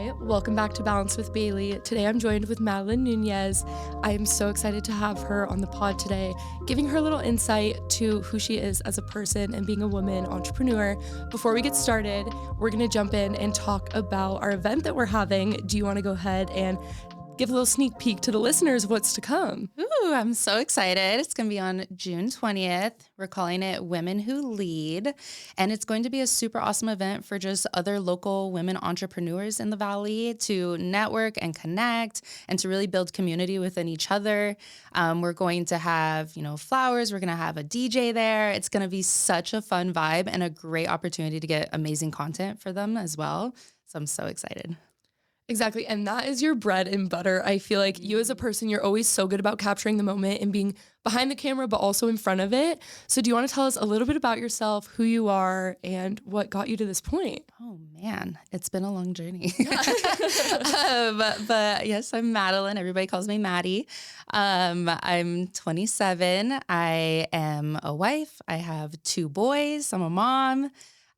Hi, welcome back to Balance with Bailey. Today I'm joined with Madeline Nunez. I am so excited to have her on the pod today, giving her a little insight to who she is as a person and being a woman entrepreneur. Before we get started, we're going to jump in and talk about our event that we're having. Do you want to go ahead and give a little sneak peek to the listeners of what's to come? Ooh, I'm so excited. It's going to be on June 20th. We're calling it Women Who Lead. And it's going to be a super awesome event for just other local women entrepreneurs in the Valley to network and connect and to really build community within each other. We're going to have, flowers. We're going to have a DJ there. It's going to be such a fun vibe and a great opportunity to get amazing content for them as well. So I'm so excited. Exactly. And that is your bread and butter. I feel like you as a person, you're always so good about capturing the moment and being behind the camera, but also in front of it. So do you want to tell us a little bit about yourself, who you are, and what got you to this point? Oh, man, it's been a long journey. But yes, I'm Madeline. Everybody calls me Maddie. I'm 27. I am a wife. I have 2 boys. I'm a mom.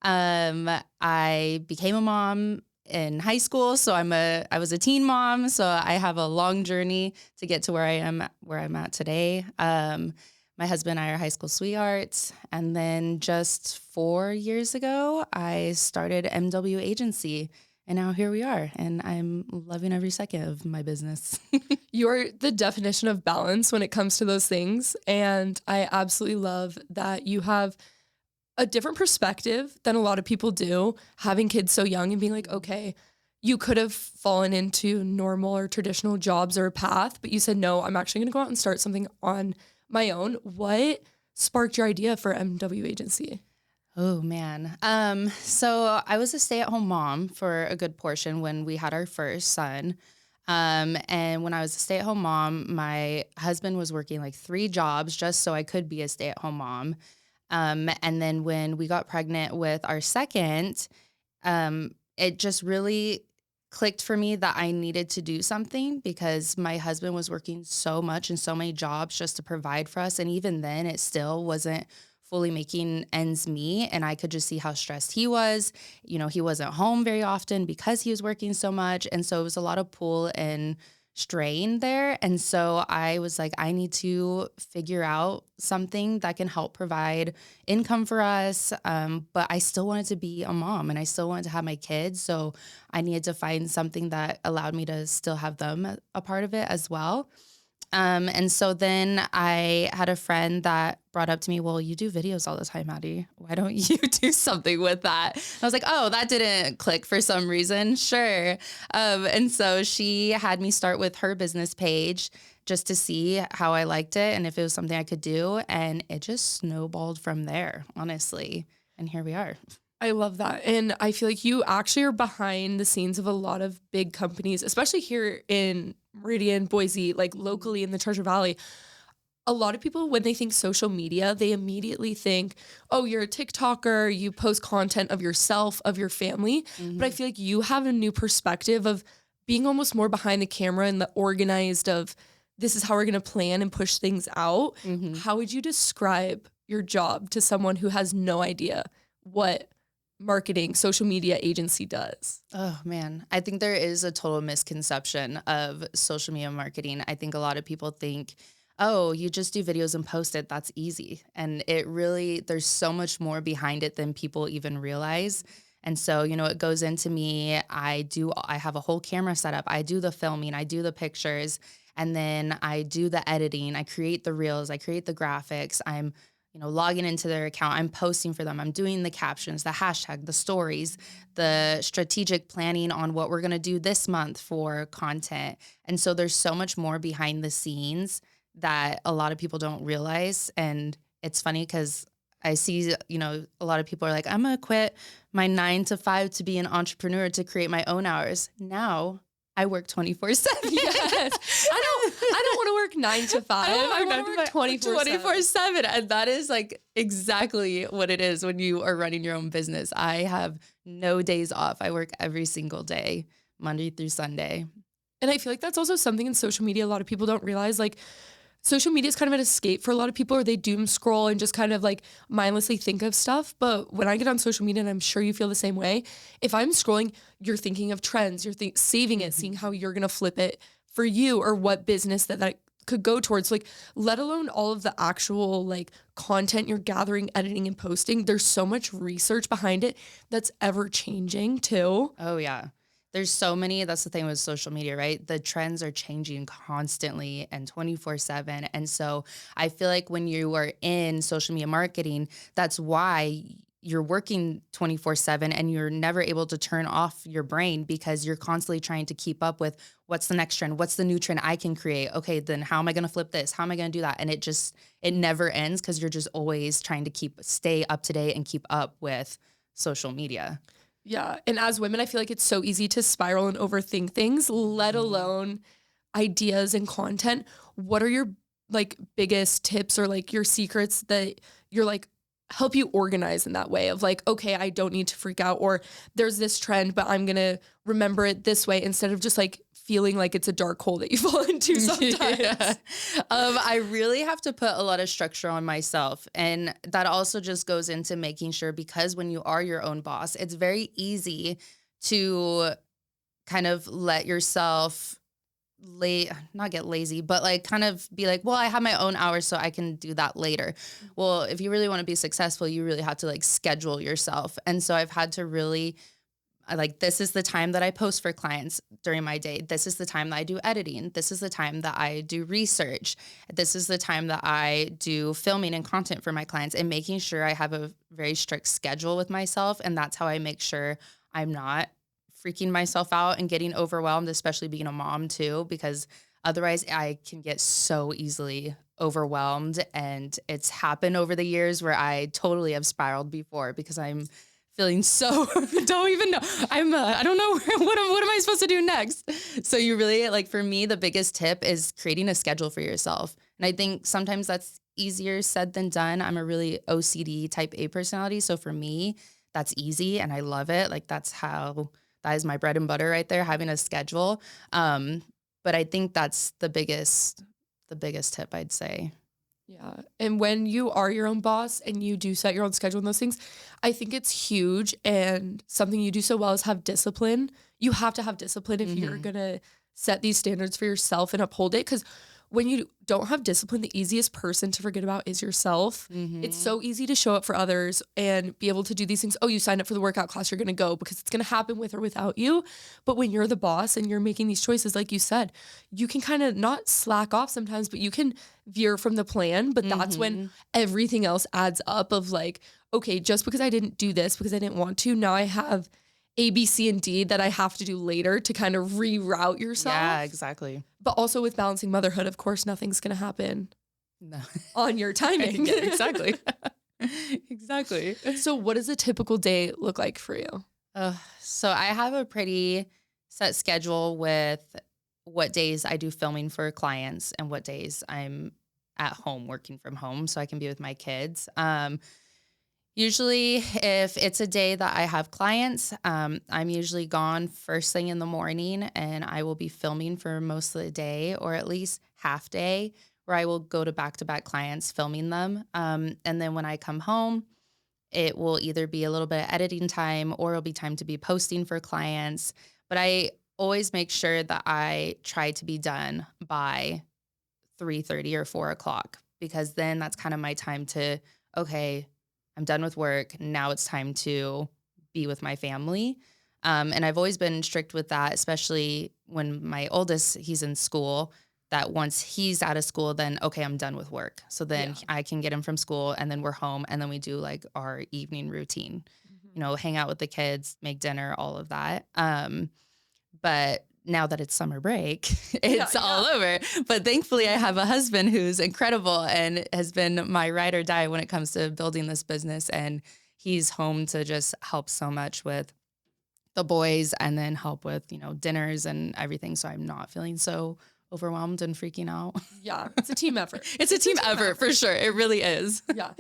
I became a mom in high school. So I was a teen mom. So I have a long journey to get to where I'm at today. My husband and I are high school sweethearts. And then just 4 years ago, I started MW Agency. And now here we are. And I'm loving every second of my business. You're the definition of balance when it comes to those things. And I absolutely love that you have a different perspective than a lot of people do, having kids so young and being like, okay, you could have fallen into normal or traditional jobs or a path, but you said, no, I'm actually going to go out and start something on my own. What sparked your idea for MW Agency? Oh, man. So I was a stay-at-home mom for a good portion when we had our first son. And when I was a stay-at-home mom, my husband was working like 3 jobs just so I could be a stay-at-home mom. And then when we got pregnant with our second, it just really clicked for me that I needed to do something because my husband was working so much and so many jobs just to provide for us. And even then it still wasn't fully making ends meet. And I could just see how stressed he was. He wasn't home very often because he was working so much. And so it was a lot of pull and strain there. And so I was like, I need to figure out something that can help provide income for us. But I still wanted to be a mom and I still wanted to have my kids. So I needed to find something that allowed me to still have them a part of it as well. And so then I had a friend that brought up to me, well, you do videos all the time, Maddie. Why don't you do something with that? And I was like, oh, that didn't click for some reason. Sure. And so she had me start with her business page just to see how I liked it and if it was something I could do. And it just snowballed from there, honestly. And here we are. I love that. And I feel like you actually are behind the scenes of a lot of big companies, especially here in Meridian, Boise, like locally in the Treasure Valley. A lot of people, when they think social media, they immediately think, oh, you're a TikToker, you post content of yourself, of your family. Mm-hmm. But I feel like you have a new perspective of being almost more behind the camera and the organized of this is how we're going to plan and push things out. Mm-hmm. How would you describe your job to someone who has no idea what marketing social media agency does? Oh, man. I think there is a total misconception of social media marketing. I think a lot of people think, oh, you just do videos and post it. That's easy. And there's so much more behind it than people even realize. And so, it goes into me. I have a whole camera setup. I do the filming. I do the pictures. And then I do the editing. I create the reels. I create the graphics. I'm logging into their account, I'm posting for them, I'm doing the captions, the hashtag, the stories, the strategic planning on what we're going to do this month for content. And so there's so much more behind the scenes that a lot of people don't realize. And it's funny because I see, a lot of people are like, I'm going to quit my 9 to 5 to be an entrepreneur to create my own hours. Now I work 24/7. Yes. I don't want to work 9 to 5. I want to work 24/7. And that is like exactly what it is when you are running your own business. I have no days off. I work every single day, Monday through Sunday. And I feel like that's also something in social media a lot of people don't realize. Like, social media is kind of an escape for a lot of people, or they doom scroll and just kind of like mindlessly think of stuff. But when I get on social media, and I'm sure you feel the same way, if I'm scrolling, you're thinking of trends, you're saving it, seeing how you're going to flip it for you, or what business that could go towards, like, let alone all of the actual like content you're gathering, editing, and posting. There's so much research behind it that's ever changing too. Oh, yeah. There's so many. That's the thing with social media, right? The trends are changing constantly and 24/7. And so I feel like when you are in social media marketing, that's why you're working 24/7 and you're never able to turn off your brain, because you're constantly trying to keep up with what's the next trend, what's the new trend I can create. Okay, then how am I going to flip this? How am I going to do that? And it never ends, because you're just always trying to stay up to date and keep up with social media. Yeah. And as women, I feel like it's so easy to spiral and overthink things, let alone ideas and content. What are your like biggest tips or like your secrets that you're like help you organize in that way of like, okay, I don't need to freak out, or there's this trend, but I'm going to remember it this way, instead of just like feeling like it's a dark hole that you fall into sometimes. Yeah. I really have to put a lot of structure on myself. And that also just goes into making sure, because when you are your own boss, it's very easy to kind of let yourself not get lazy, but like kind of be like, well, I have my own hours, so I can do that later. Well, if you really want to be successful, you really have to like schedule yourself. And so I've had to really this is the time that I post for clients during my day. This is the time that I do editing. This is the time that I do research. This is the time that I do filming and content for my clients, and making sure I have a very strict schedule with myself. And that's how I make sure I'm not freaking myself out and getting overwhelmed, especially being a mom too, because otherwise I can get so easily overwhelmed. And it's happened over the years where I totally have spiraled before, because I'm feeling so don't even know. I don't know what am I supposed to do next? So you really, like, for me, the biggest tip is creating a schedule for yourself. And I think sometimes that's easier said than done. I'm a really OCD type A personality. So for me, that's easy and I love it. Like that is my bread and butter right there, having a schedule. But I think that's the biggest tip I'd say. Yeah. And when you are your own boss and you do set your own schedule and those things, I think it's huge. And something you do so well is have discipline. You have to have discipline if you're going to set these standards for yourself and uphold it. Because when you don't have discipline, the easiest person to forget about is yourself. It's so easy to show up for others and be able to do these things. Oh, you signed up for the workout class, you're going to go because it's going to happen with or without you. But when you're the boss and you're making these choices, like you said, you can kind of not slack off sometimes, but you can veer from the plan. But that's when everything else adds up of like, okay, just because I didn't do this because I didn't want to, now I have A, B, C, and D that I have to do later to kind of reroute yourself. Yeah, exactly. But also with balancing motherhood, of course, nothing's going to happen on your timing. Yeah, exactly. Exactly. So what does a typical day look like for you? So I have a pretty set schedule with what days I do filming for clients and what days I'm at home working from home so I can be with my kids. Usually if it's a day that I have clients, I'm usually gone first thing in the morning and I will be filming for most of the day, or at least half day, where I will go to back-to-back clients filming them. And then when I come home, it will either be a little bit of editing time or it'll be time to be posting for clients. But I always make sure that I try to be done by 3:30 or 4 o'clock, because then that's kind of my time to, okay, I'm done with work. Now it's time to be with my family. And I've always been strict with that, especially when my oldest, he's in school, that once he's out of school, then, okay, I'm done with work. So then I can get him from school and then we're home and then we do like our evening routine, hang out with the kids, make dinner, all of that. But now that it's summer break, it's all over. But thankfully, I have a husband who's incredible and has been my ride or die when it comes to building this business. And he's home to just help so much with the boys and then help with, dinners and everything. So I'm not feeling so overwhelmed and freaking out. Yeah, it's a team effort. It's a team effort for sure. It really is. Yeah.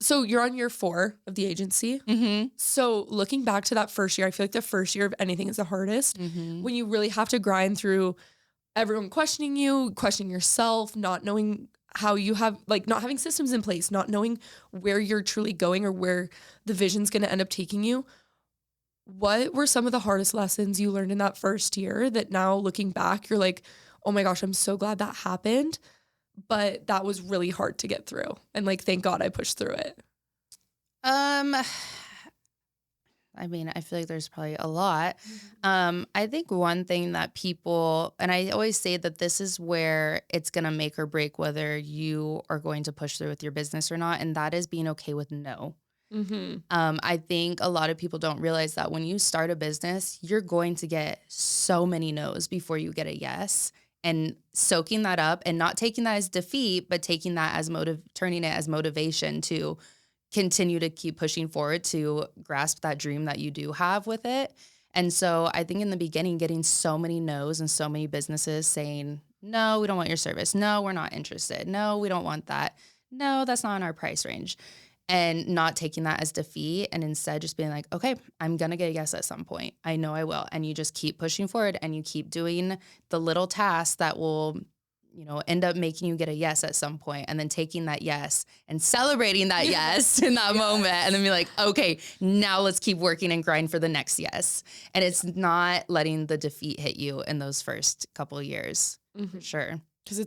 So you're on year 4 of the agency. So looking back to that first year, I feel like the first year of anything is the hardest when you really have to grind through everyone questioning you, questioning yourself, not knowing how you have, like, not having systems in place, not knowing where you're truly going or where the vision's going to end up taking you. What were some of the hardest lessons you learned in that first year that now looking back, you're like, oh my gosh, I'm so glad that happened, but that was really hard to get through. And like, thank God I pushed through it. Um, I mean, I feel like there's probably a lot. I think one thing that people, and I always say that this is where it's going to make or break whether you are going to push through with your business or not, and that is being okay with no. I think a lot of people don't realize that when you start a business, you're going to get so many no's before you get a yes. And soaking that up and not taking that as defeat, but taking that as turning it as motivation to continue to keep pushing forward to grasp that dream that you do have with it. And so I think in the beginning, getting so many no's and so many businesses saying, no, we don't want your service. No, we're not interested. No, we don't want that. No, that's not in our price range. And not taking that as defeat and instead just being like, okay, I'm going to get a yes at some point. I know I will. And you just keep pushing forward and you keep doing the little tasks that will, end up making you get a yes at some point, and then taking that yes and celebrating that yes in that moment. And then be like, okay, now let's keep working and grind for the next yes. And it's not letting the defeat hit you in those first couple of years, for sure. Because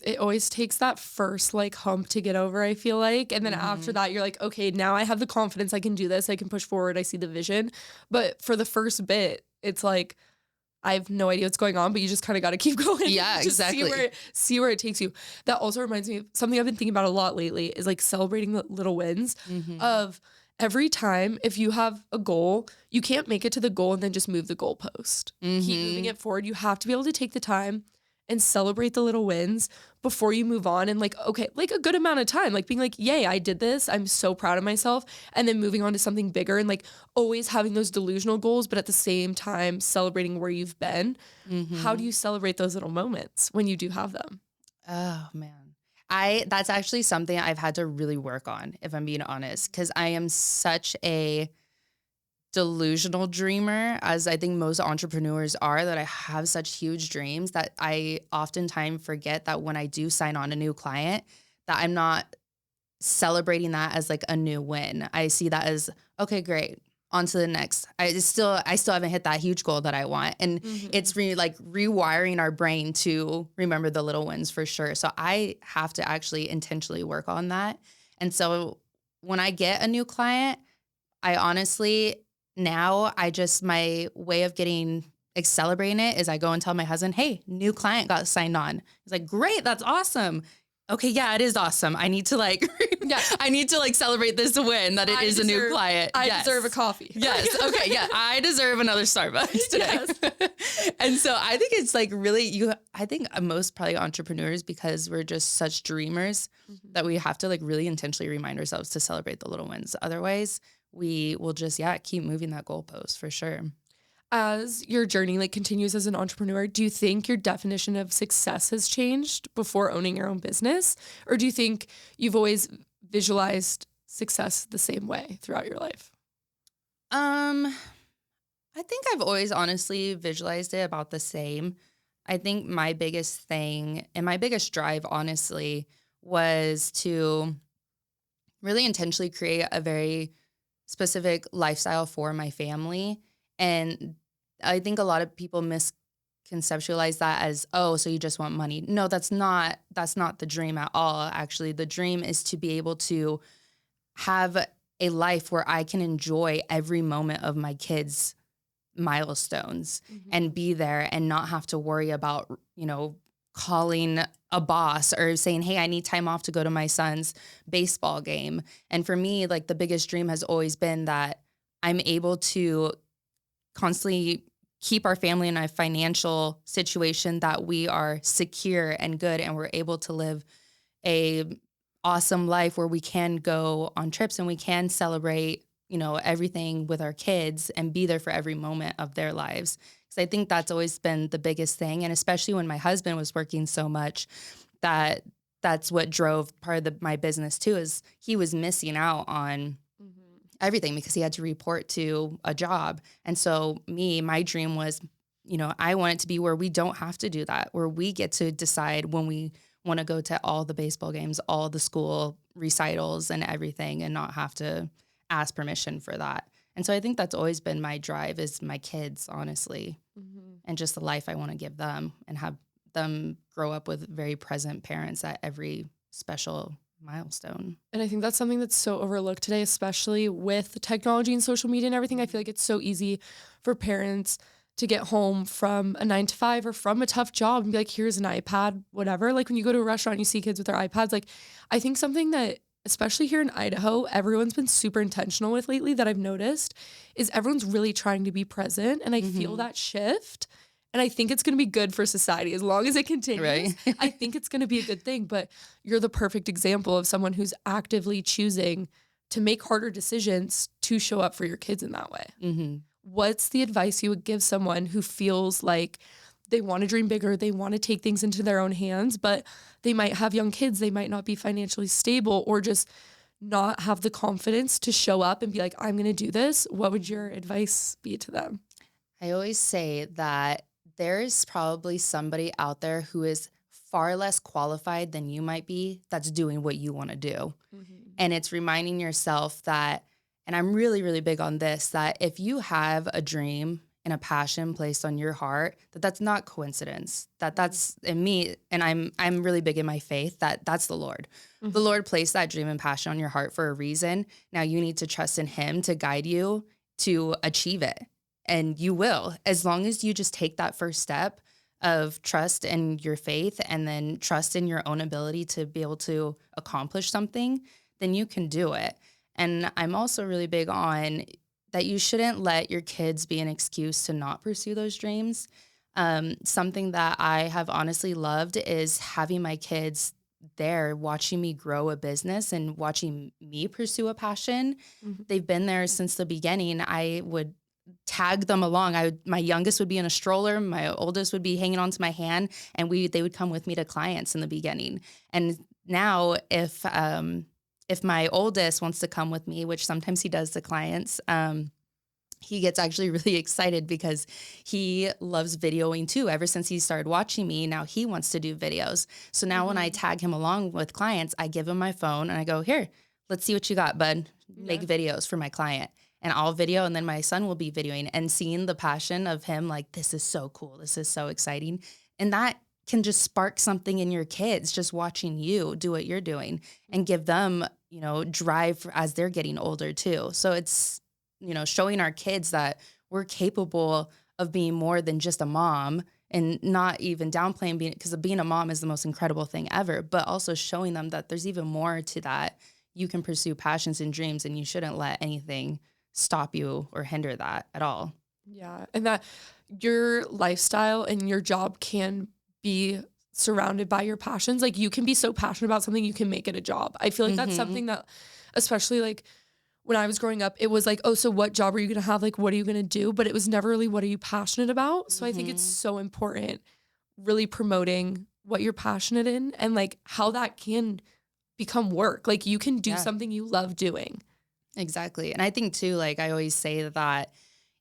it always takes that first like hump to get over, I feel like. And then after that, you're like, okay, now I have the confidence, I can do this, I can push forward, I see the vision. But for the first bit, it's like, I have no idea what's going on, but you just kind of got to keep going. Yeah, just exactly. See where it takes you. That also reminds me of something I've been thinking about a lot lately is like celebrating the little wins of every time. If you have a goal, you can't make it to the goal and then just move the goalpost. Keep moving it forward. You have to be able to take the time and celebrate the little wins before you move on. And like, okay, like a good amount of time, like being like, yay, I did this. I'm so proud of myself. And then moving on to something bigger and like always having those delusional goals, but at the same time, celebrating where you've been. How do you celebrate those little moments when you do have them? Oh man. That's actually something I've had to really work on, if I'm being honest, because I am such a delusional dreamer, as I think most entrepreneurs are, that I have such huge dreams that I oftentimes forget that when I do sign on a new client, that I'm not celebrating that as like a new win. I see that as, okay, great, on to the next. I still haven't hit that huge goal that I want. And it's rewiring our brain to remember the little wins, for sure. So I have to actually intentionally work on that. And so when I get a new client, I honestly, now my way of celebrating it is I go and tell my husband, hey, new client got signed on. He's like, great, that's awesome. Okay, yeah, it is awesome. I need to celebrate this win that it is a new client. I deserve a coffee. Yes. Okay. Yeah. I deserve another Starbucks today. Yes. And so I think it's like really, I think most probably entrepreneurs, because we're just such dreamers, that we have to like really intentionally remind ourselves to celebrate the little wins. Otherwise we will just, keep moving that goalpost, for sure. As your journey like continues as an entrepreneur, do you think your definition of success has changed before owning your own business? Or do you think you've always visualized success the same way throughout your life? I think I've always honestly visualized it about the same. I think my biggest thing and my biggest drive, honestly, was to really intentionally create a very specific lifestyle for my family. And I think a lot of people misconceptualize that as, oh, so you just want money. No, that's not the dream at all. Actually, the dream is to be able to have a life where I can enjoy every moment of my kids' milestones and be there and not have to worry about, calling a boss or saying, hey, I need time off to go to my son's baseball game. And for me, like the biggest dream has always been that I'm able to constantly keep our family in a financial situation that we are secure and good, and we're able to live a awesome life where we can go on trips and we can celebrate, everything with our kids and be there for every moment of their lives. Because I think that's always been the biggest thing. And especially when my husband was working so much, that's what drove part of my business too, is he was missing out on everything because he had to report to a job. And so my dream was I want it to be where we don't have to do that, where we get to decide when we want to go to all the baseball games, all the school recitals and everything, and not have to ask permission for that. And so I think that's always been my drive, is my kids, honestly, and just the life I want to give them, and have them grow up with very present parents at every special milestone. And I think that's something that's so overlooked today, especially with technology and social media and everything. I feel like it's so easy for parents to get home from a 9 to 5 or from a tough job and be like, here's an iPad, whatever. Like when you go to a restaurant, you see kids with their iPads. Like I think something that, especially here in Idaho, everyone's been super intentional with lately that I've noticed is everyone's really trying to be present. And I feel that shift. And I think it's going to be good for society as long as it continues. Right. I think it's going to be a good thing. But you're the perfect example of someone who's actively choosing to make harder decisions to show up for your kids in that way. What's the advice you would give someone who feels like they want to dream bigger, they want to take things into their own hands, but they might have young kids, they might not be financially stable, or just not have the confidence to show up and be like, I'm going to do this? What would your advice be to them? I always say that there is probably somebody out there who is far less qualified than you might be that's doing what you want to do. And it's reminding yourself that, and I'm really, really big on this, that if you have a dream and a passion placed on your heart, that's not coincidence, that's in me. And I'm really big in my faith that's the Lord. The Lord placed that dream and passion on your heart for a reason. Now you need to trust in him to guide you to achieve it. And you will, as long as you just take that first step of trust in your faith and then trust in your own ability to be able to accomplish something, then you can do it. And I'm also really big on that you shouldn't let your kids be an excuse to not pursue those dreams. Something that I have honestly loved is having my kids there watching me grow a business and watching me pursue a passion. They've been there since the beginning. I would tag them along. My youngest would be in a stroller, my oldest would be hanging onto my hand, and they would come with me to clients in the beginning. And now if my oldest wants to come with me, which sometimes he does to clients, he gets actually really excited because he loves videoing too. Ever since he started watching me, now he wants to do videos. So now when I tag him along with clients, I give him my phone and I go, here, let's see what you got, bud. Make videos for my client. And I'll video, and then my son will be videoing, and seeing the passion of him, like, this is so cool. This is so exciting. And that can just spark something in your kids, just watching you do what you're doing, and give them, drive as they're getting older too. So it's, showing our kids that we're capable of being more than just a mom, and not even downplaying because being a mom is the most incredible thing ever, but also showing them that there's even more to that. You can pursue passions and dreams, and you shouldn't let anything stop you or hinder that at all. Yeah. And that your lifestyle and your job can be surrounded by your passions. Like you can be so passionate about something, you can make it a job. I feel like that's something that, especially like when I was growing up, it was like, oh, so what job are you going to have? Like, what are you going to do? But it was never really, what are you passionate about? So I think it's so important really promoting what you're passionate in and like how that can become work. Like you can do something you love doing. Exactly. And I think too, like I always say that,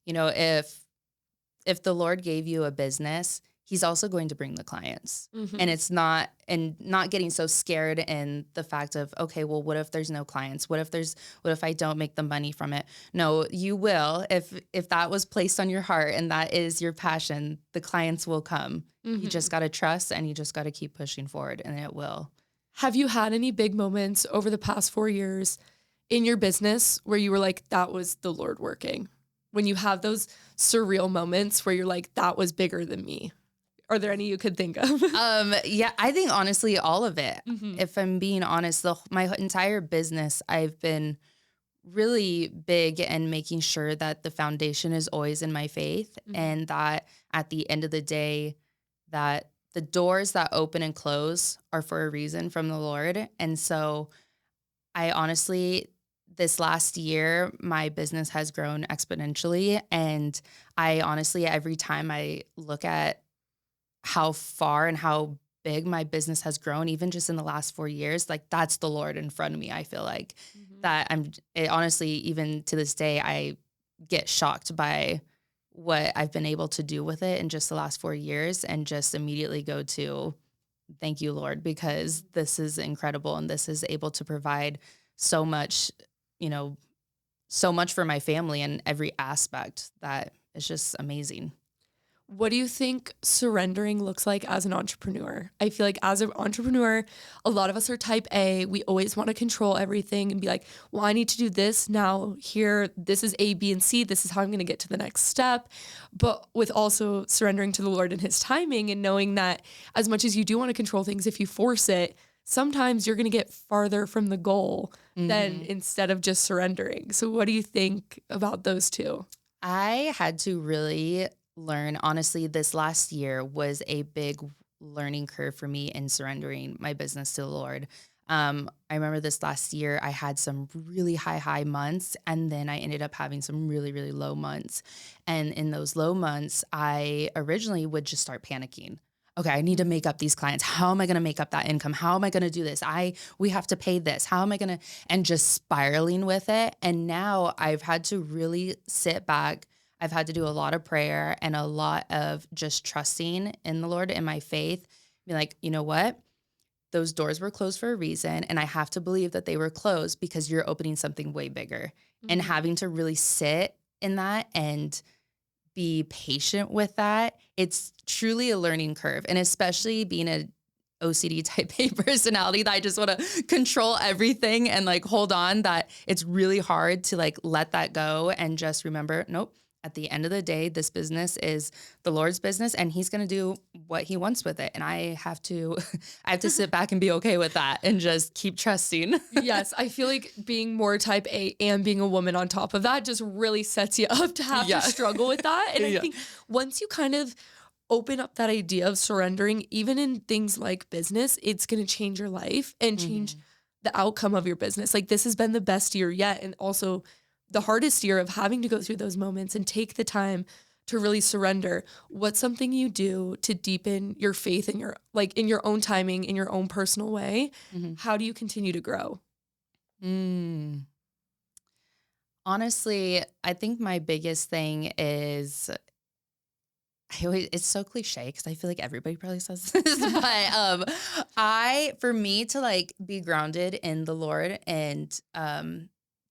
if the Lord gave you a business, he's also going to bring the clients. And it's not getting so scared in the fact of, okay, well, what if there's no clients? What if I don't make the money from it? No, you will. If that was placed on your heart and that is your passion, the clients will come. You just got to trust, and you just got to keep pushing forward, and it will. Have you had any big moments over the past 4 years in your business where you were like, that was the Lord working? When you have those surreal moments where you're like, that was bigger than me. Are there any you could think of? Yeah, I think honestly, all of it. If I'm being honest, my entire business, I've been really big in making sure that the foundation is always in my faith, and that at the end of the day, that the doors that open and close are for a reason from the Lord. And so I honestly, this last year, my business has grown exponentially. And I honestly, every time I look at how far and how big my business has grown, even just in the last 4 years, like that's the Lord in front of me. I feel like that honestly, even to this day, I get shocked by what I've been able to do with it in just the last 4 years, and just immediately go to thank you, Lord, because this is incredible and this is able to provide so much, you know, so much for my family in every aspect that is just amazing. What do you think surrendering looks like as an entrepreneur? I feel like as an entrepreneur, a lot of us are type A. We always want to control everything and be like, well, I need to do this now here. This is A, B, and C. This is how I'm going to get to the next step. But with also surrendering to the Lord and his timing and knowing that as much as you do want to control things, if you force it, sometimes you're going to get farther from the goal than instead of just surrendering. So what do you think about those two? I had to really learn, honestly, this last year was a big learning curve for me in surrendering my business to the Lord. I remember this last year, I had some really high months, and then I ended up having some really, really low months. And in those low months, I originally would just start panicking. Okay, I need to make up these clients. How am I going to make up that income? How am I going to do this? We have to pay this. How am I going to, and just spiraling with it. And now I've had to really sit back. I've had to do a lot of prayer and a lot of just trusting in the Lord and my faith. Be like, you know what? Those doors were closed for a reason. And I have to believe that they were closed because you're opening something way bigger. And having to really sit in that and be patient with that. It's truly a learning curve. And especially being a OCD type A personality that I just want to control everything and like hold on, that it's really hard to like let that go and just remember, nope, at the end of the day, this business is the Lord's business and he's going to do what he wants with it. And I have to sit back and be okay with that and just keep trusting. Yes, I feel like being more type A and being a woman on top of that just really sets you up to have to struggle with that. And I think once you kind of open up that idea of surrendering, even in things like business, it's going to change your life and change the outcome of your business. Like this has been the best year yet. And also the hardest year of having to go through those moments and take the time to really surrender. What's something you do to deepen your faith in your, like in your own timing, in your own personal way? How do you continue to grow? Honestly, I think my biggest thing is, it's so cliche because I feel like everybody probably says this, but for me to like be grounded in the Lord and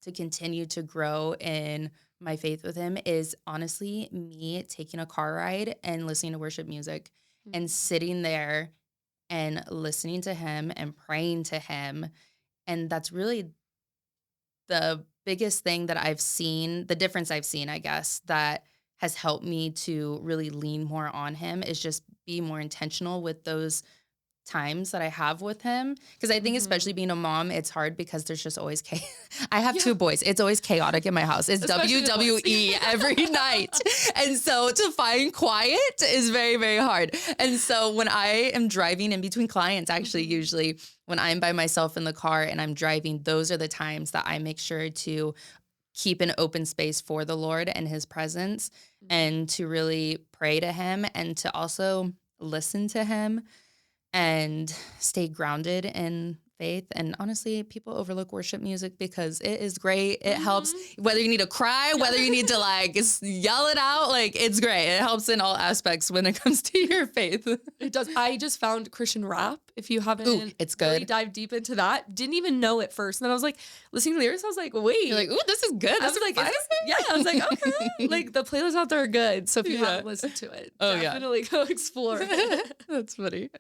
to continue to grow in my faith with him is honestly me taking a car ride and listening to worship music and sitting there and listening to him and praying to him. And that's really the biggest thing that I've seen, the difference I've seen, I guess, that has helped me to really lean more on him, is just be more intentional with those times that I have with him. Because I think especially being a mom, it's hard because there's just always I have two boys. It's always chaotic in my house. It's especially WWE every night. And so to find quiet is very, very hard. And so when I am driving in between clients, actually, usually when I'm by myself in the car and I'm driving, those are the times that I make sure to keep an open space for the Lord and his presence and to really pray to him and to also listen to him and stay grounded in faith. And honestly, people overlook worship music because it is great. It helps whether you need to cry, whether you need to like yell it out, like it's great. It helps in all aspects when it comes to your faith. It does. I just found Christian rap. If you haven't it's good. Really dive deep into that. Didn't even know it first. And then I was like listening to lyrics. I was like, wait. You're like, ooh, this is good. I was like, I was like, okay. Like the playlists out there are good. So if you haven't listened to it, definitely go explore it. That's funny.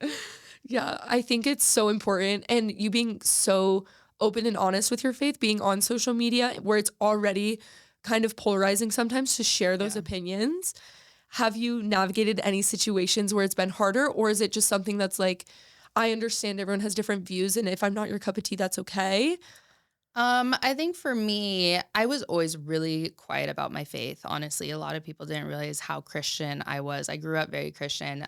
Yeah, I think it's so important. And you being so open and honest with your faith, being on social media where it's already kind of polarizing sometimes to share those opinions. Have you navigated any situations where it's been harder, or is it just something that's like, I understand everyone has different views and if I'm not your cup of tea, that's okay? I think for me, I was always really quiet about my faith. Honestly, a lot of people didn't realize how Christian I was. I grew up very Christian.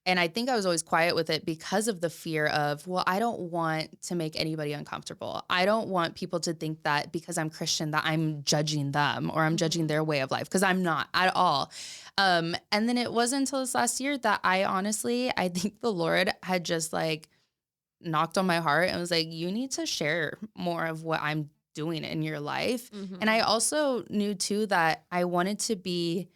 And I think I was always quiet with it because of the fear of, well, I don't want to make anybody uncomfortable. I don't want people to think that because I'm Christian that I'm judging them or I'm judging their way of life, because I'm not at all. And then it wasn't until this last year that I think the Lord had just like knocked on my heart and was like, you need to share more of what I'm doing in your life. And I also knew too that I wanted to be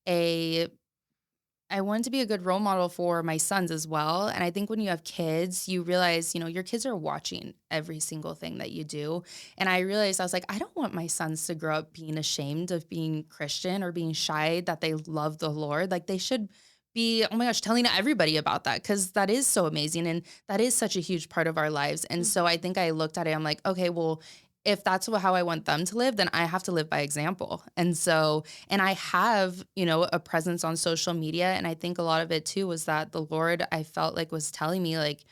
I wanted to be a good role model for my sons as well. And I think when you have kids, you realize, your kids are watching every single thing that you do. And I realized, I was like, I don't want my sons to grow up being ashamed of being Christian or being shy that they love the Lord. Like, they should be, oh my gosh, telling everybody about that, because that is so amazing. And that is such a huge part of our lives. And so I think I looked at it, I'm like, okay, well, if that's how I want them to live, then I have to live by example. And so, and I have, a presence on social media. And I think a lot of it too was that the Lord, I felt like, was telling me, like,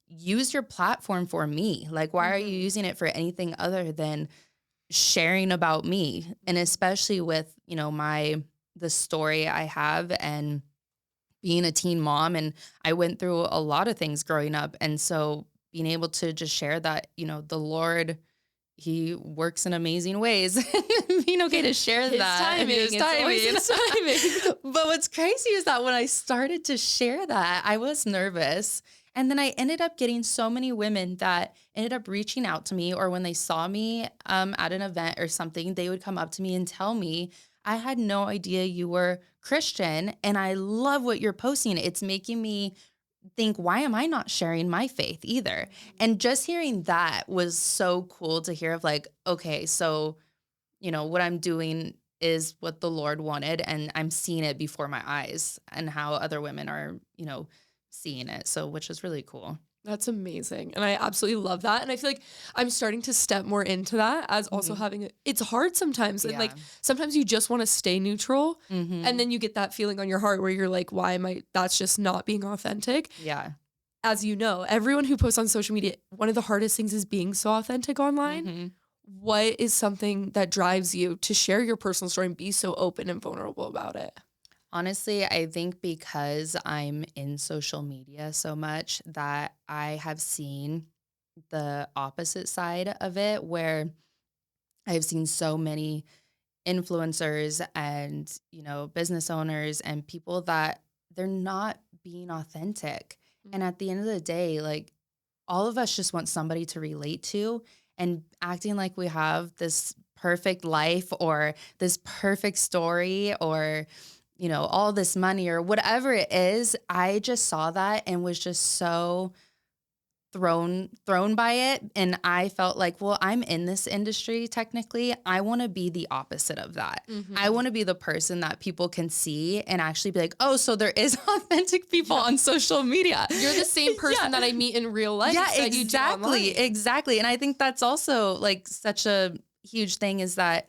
use your platform for me. Like, why are you using it for anything other than sharing about me? And especially with, the story I have and being a teen mom, and I went through a lot of things growing up. And so being able to just share that, the Lord, he works in amazing ways. Being okay to share His that. timing. His It's always his timing. But what's crazy is that when I started to share that, I was nervous. And then I ended up getting so many women that ended up reaching out to me, or when they saw me at an event or something, they would come up to me and tell me, I had no idea you were Christian, and I love what you're posting. It's making me think, why am I not sharing my faith either? And just hearing that was so cool to hear, of like, okay, so, what I'm doing is what the Lord wanted, and I'm seeing it before my eyes, and how other women are, seeing it. So, which is really cool. That's amazing. And I absolutely love that. And I feel like I'm starting to step more into that as also having it's hard sometimes. And like sometimes you just want to stay neutral. And then you get that feeling on your heart where you're like, why am I, that's just not being authentic. Yeah. As you know, everyone who posts on social media, one of the hardest things is being so authentic online. What is something that drives you to share your personal story and be so open and vulnerable about it? Honestly, I think because I'm in social media so much, that I have seen the opposite side of it, where I've seen so many influencers and, business owners and people that they're not being authentic. And at the end of the day, like, all of us just want somebody to relate to, and acting like we have this perfect life or this perfect story, or all this money or whatever it is. I just saw that and was just so thrown by it. And I felt like, well, I'm in this industry technically. I want to be the opposite of that. I want to be the person that people can see and actually be like, oh, so there is authentic people on social media. You're the same person that I meet in real life. Yeah, that you do online. Exactly. And I think that's also like such a huge thing, is that,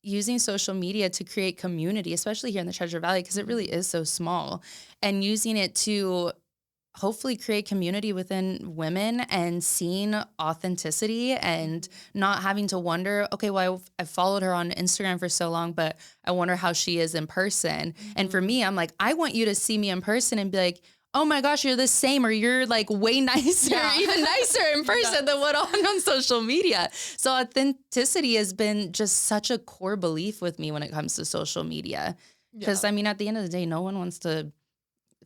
using social media to create community, especially here in the Treasure Valley, because it really is so small, and using it to hopefully create community within women, and seeing authenticity, and not having to wonder, okay, well, I've followed her on Instagram for so long, but I wonder how she is in person. And for me, I'm like, I want you to see me in person and be like, oh my gosh, you're the same, or you're like way nicer, even nicer in person than what on social media. So authenticity has been just such a core belief with me when it comes to social media. Because I mean, at the end of the day, no one wants to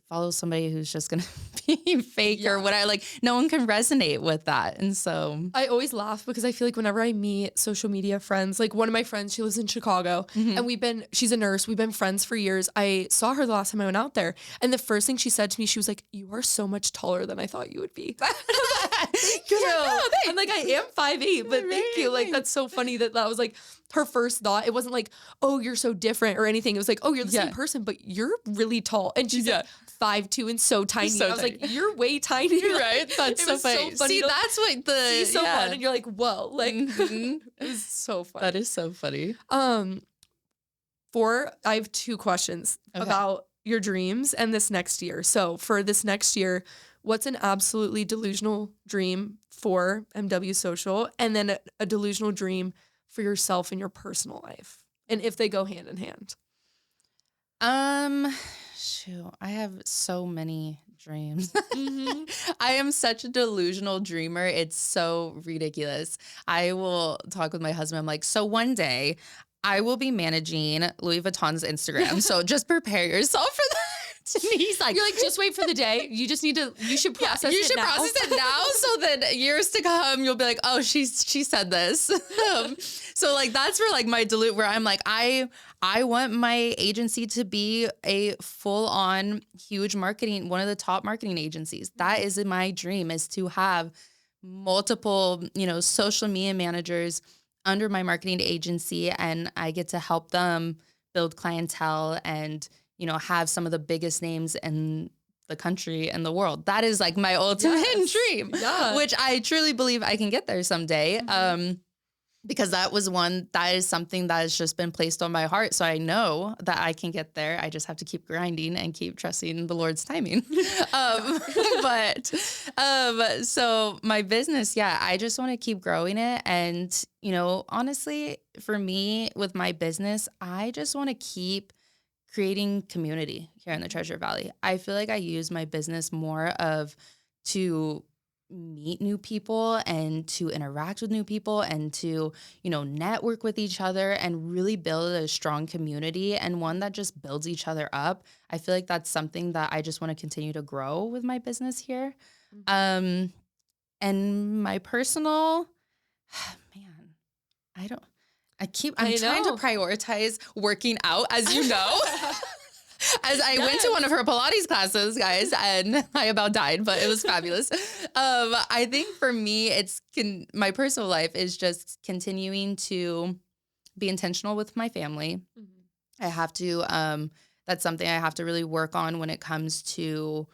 follow somebody who's just going to be fake or whatever. Like, no one can resonate with that. And so I always laugh because I feel like whenever I meet social media friends, like one of my friends, she lives in Chicago and she's a nurse. We've been friends for years. I saw her the last time I went out there. And the first thing she said to me, she was like, you are so much taller than I thought you would be. Thank you. I'm like, I am 5'8", but thank you. Like, that's so funny that was like her first thought. It wasn't like, oh, you're so different or anything. It was like, oh, you're the same person, but you're really tall. And she's like 5'2" and so tiny. I was like, you're way tiny. Right? That's so funny. See, that's what fun. And you're like, whoa, like it was so funny. That is so funny. I have 2 questions about your dreams and this next year. So for this next year, what's an absolutely delusional dream for MW Social, and then a delusional dream for yourself in your personal life, and if they go hand in hand? Shoot, I have so many dreams. I am such a delusional dreamer. It's so ridiculous. I will talk with my husband. I'm like, so one day I will be managing Louis Vuitton's Instagram. So just prepare yourself for that. And he's like, you're like, just wait for the day. You just need to, you should process you it should now. process it now so that years to come, you'll be like, oh, she said this. So like, that's where like my dilute, where I'm like, I want my agency to be a full on huge marketing, one of the top marketing agencies. That is my dream, is to have multiple, social media managers under my marketing agency, and I get to help them build clientele and, have some of the biggest names in the country and the world. That is like my ultimate dream, which I truly believe I can get there someday. Because that is something that has just been placed on my heart. So I know that I can get there. I just have to keep grinding and keep trusting the Lord's timing. So my business, I just want to keep growing it. And, honestly, for me with my business, I just want to keep creating community here in the Treasure Valley. I feel like I use my business more to meet new people and to interact with new people and to, network with each other and really build a strong community, and one that just builds each other up. I feel like that's something that I just want to continue to grow with my business here. And my personal, man, I'm trying to prioritize working out, as you know. As I went to one of her Pilates classes, guys, and I about died, but it was fabulous. I think for me, my personal life is just continuing to be intentional with my family. I have to, that's something I have to really work on when it comes to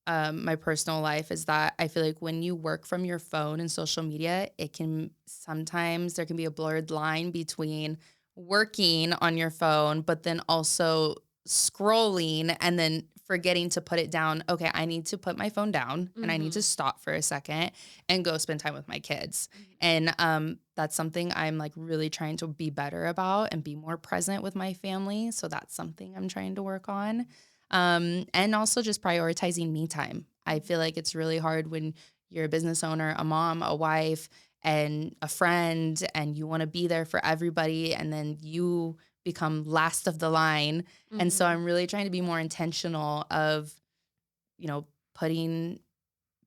my personal life, is that I feel like when you work from your phone and social media, sometimes there can be a blurred line between working on your phone, but then also scrolling and then forgetting to put it down. Okay, I need to put my phone down and I need to stop for a second and go spend time with my kids. And that's something I'm like really trying to be better about and be more present with my family. So that's something I'm trying to work on. And also just prioritizing me time. I feel like it's really hard when you're a business owner, a mom, a wife, and a friend, and you want to be there for everybody, and then you become last of the line. And so I'm really trying to be more intentional of,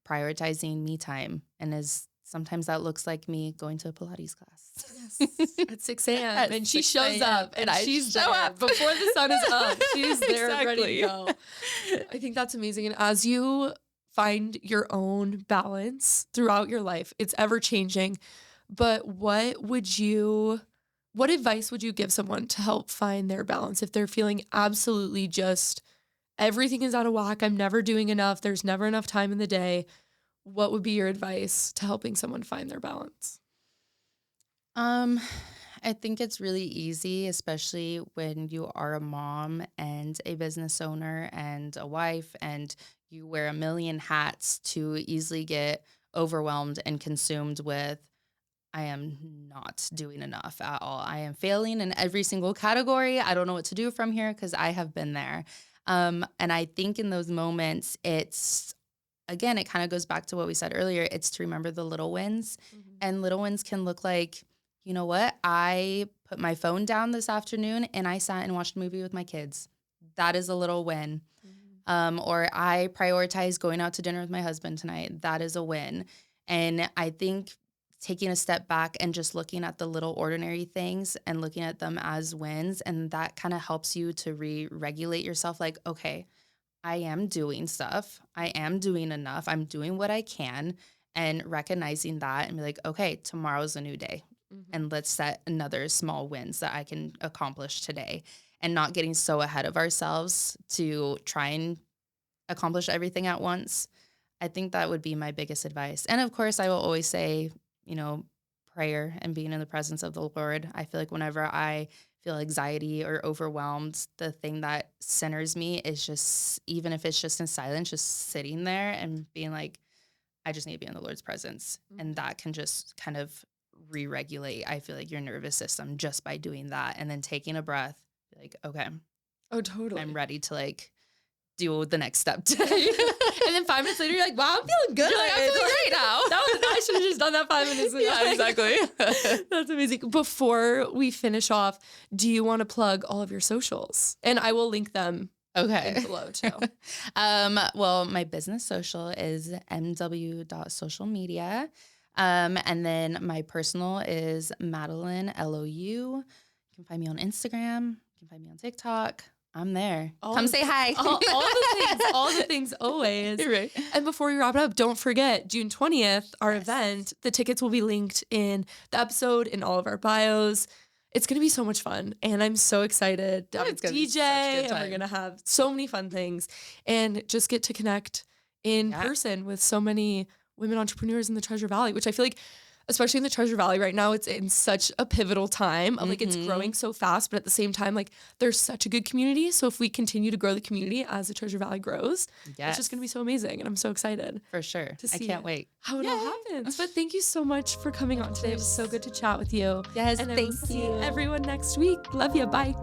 prioritizing me time. And sometimes that looks like me going to a Pilates class. Yes. At 6 a.m. And she shows up and she's there before the sun is up. She's there ready to go. I think that's amazing. And as you find your own balance throughout your life, it's ever changing. But what advice would you give someone to help find their balance if they're feeling absolutely just everything is out of whack, I'm never doing enough, there's never enough time in the day? What would be your advice to helping someone find their balance? I think it's really easy, especially when you are a mom and a business owner and a wife, and you wear a million hats, to easily get overwhelmed and consumed with, I am not doing enough at all. I am failing in every single category. I don't know what to do from here, because I have been there. And I think in those moments, it kind of goes back to what we said earlier. It's to remember the little wins. And little wins can look like, you know what? I put my phone down this afternoon and I sat and watched a movie with my kids. That is a little win. Or I prioritize going out to dinner with my husband tonight. That is a win. And I think taking a step back and just looking at the little ordinary things and looking at them as wins, and that kind of helps you to re-regulate yourself. Like, okay, I am doing stuff. I am doing enough. I'm doing what I can, and recognizing that and be like, okay, tomorrow's a new day. And let's set another small wins that I can accomplish today, and not getting so ahead of ourselves to try and accomplish everything at once. I think that would be my biggest advice. And of course, I will always say, prayer and being in the presence of the Lord. I feel like whenever I feel anxiety or overwhelmed, the thing that centers me is just, even if it's just in silence, just sitting there and being like, I just need to be in the Lord's presence. And that can just kind of re-regulate, I feel like, your nervous system just by doing that. And then taking a breath, like, okay. Oh, totally. I'm ready to do the next step today. And then 5 minutes later, you're like, wow, I'm feeling good. You're like, I'm feeling great now. I should have just done that 5 minutes ago. Yeah, exactly. That's amazing. Before we finish off, do you want to plug all of your socials? And I will link them Okay. link below too. Well, my business social is mw.socialmedia. And then my personal is Madeline LOU. You can find me on Instagram. You can find me on TikTok. I'm there. Come say hi. All the things always. Right. And before we wrap it up, don't forget June 20th, our event. The tickets will be linked in the episode, in all of our bios. It's going to be so much fun. And I'm so excited to have a DJ. And we're going to have so many fun things and just get to connect in person with so many women entrepreneurs in the Treasure Valley, which I feel like, especially in the Treasure Valley right now, it's in such a pivotal time of like it's growing so fast, but at the same time, like there's such a good community. So if we continue to grow the community as the Treasure Valley grows, it's just gonna be so amazing. And I'm so excited. For sure. To see I can't wait. How it all happens. But thank you so much for coming on today. It was so good to chat with you. Yes, and thank I will see you. everyone next week. Love you. Bye.